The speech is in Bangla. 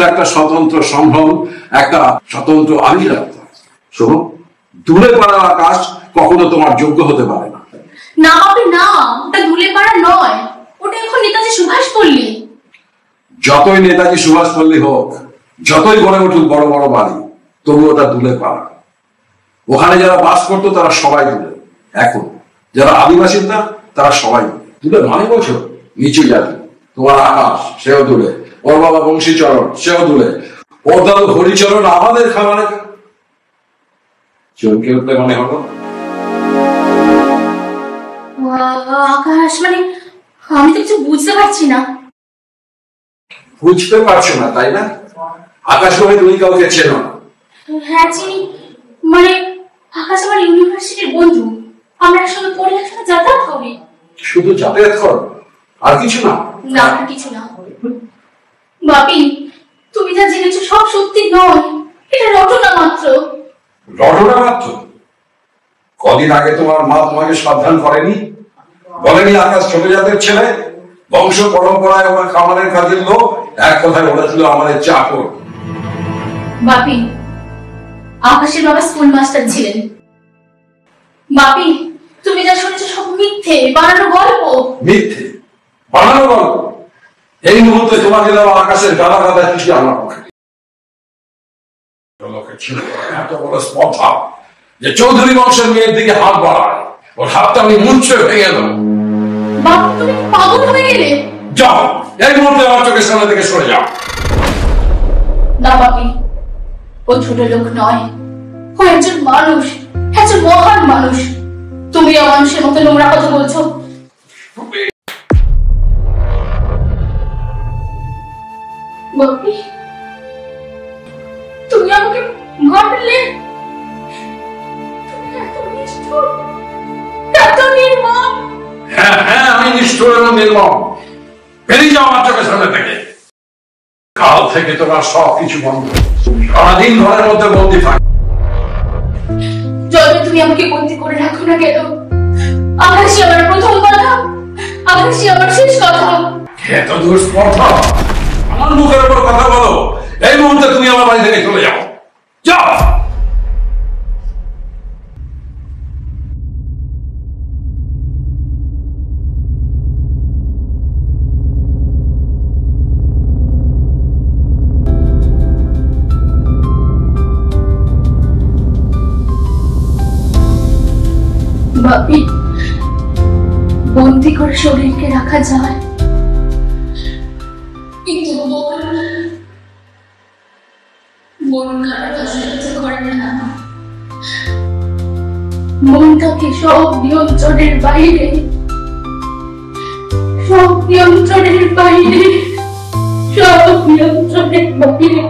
একটা স্বতন্ত্র সম্ভ্রম, একটা স্বতন্ত্র আভিজাত্যতা। শোনো, দূরে পাড়া আকাশ কখনো তোমার যোগ্য হতে পারে না। না বাপি না, ওটা দূরে পাড়া নয়, ওটা এখন নেতাজি সুভাষ পল্লী। যতই নেতাজি সুভাষ পল্লী হোক, যতই গড়ে উঠুক বড় বড় বাড়ি, তবু ওটা দূরে পাড়া। ওখানে যারা বাস করতো তারা সবাই দূরে। এখন যারা আদিবাসী না তারা সবাই দূরে। মানে বলছো নিচু জাতি, তোমার আকাশ সেও দূরে, ওর বাবা বংশীচরণ সেও দূরে, ওর দাদু হরিচরণ আমাদের খাবারে চমকে উঠলে মনে হলো। আকাশ মানে আমি তো কিছু বুঝতে পারছি না। বুঝতে পারছো না তাই না? আকাশ মানে তুমি কাউকে চেনো না? হ্যাঁ চিনি, মানে আকাশ আমার ইউনিভার্সিটির বন্ধু, আমরা একসঙ্গে পড়ে একসঙ্গে যাতায়াত করি। শুধু যাতায়াত করো আর কিছু না? না আর কিছু না। বাপি তুমি যা জেনেছো সব সত্যি নয়, এটা রটনা মাত্র। রটনা মাত্র? কদিন আগে তোমার মা তোমাকে সাবধান করেনি? বলেনি আকাশ ছোট জাতের ছেলে, বংশ পরম্পরায় আমার খামারের কাজের লোক, এক কথায় বলেছিল আমাদের চাকর। বাপি আকাশের বাবা স্কুল মাস্টার ছিলেন। বাপি তুমি যা শুনেছো সব মিথ্যে, বানানো গল্প। মিথ্যে বানানো গল্প? এই মুহূর্তে তোমাকে দেওয়া আকাশের গালা গাদা কিছু আমার পক্ষে। এত বড় স্পর্ধা যে চৌধুরী বংশের মেয়ের দিকে হাত বাড়ায়, ওর হাতটা আমি মুছে ভেঙে দেবো। বাপু তুমি পাগল হয়ে গেলে? যাও, এই মুহূর্তে আমার চোখের সামনে থেকে সরে যাও। না বাপি, ও ছোট লোক নয়, ও একজন মানুষ, একজন মহান মানুষ। তুমি মানুষের মতো নোংরা কথা বলছো। বাপি তুমি আমাকে মারলে, তুমি এত নিষ্ঠুর, এত নির্মম। হ্যাঁ হ্যাঁ, আমি নিষ্ঠুর এবং নির্মম। বেরিয়ে যাও আমার চোখের সামনে থেকে। কাল থেকে তোমার সবকিছু বন্ধ, সারাদিন ঘরের মধ্যে বন্দি থাক। যতই তুমি আমাকে বন্দি করে রাখো না কেন, আকাশই আমার প্রথম কথা, আকাশই আমার শেষ কথা। এত দূর স্পর্ধা, আমার মুখের উপর কথা বলো। এই মুহূর্তে তুমি আমার বাড়ি থেকে চলে যাও, যাও। বাপি বন্দি করে শরীরকে রাখা যায়, কিন্তু মন খারাপ করে না। মনটাকে সব নিয়ন্ত্রণের বাইরে, সব নিয়ন্ত্রণের বাইরে, সব নিয়ন্ত্রণের বাইরে।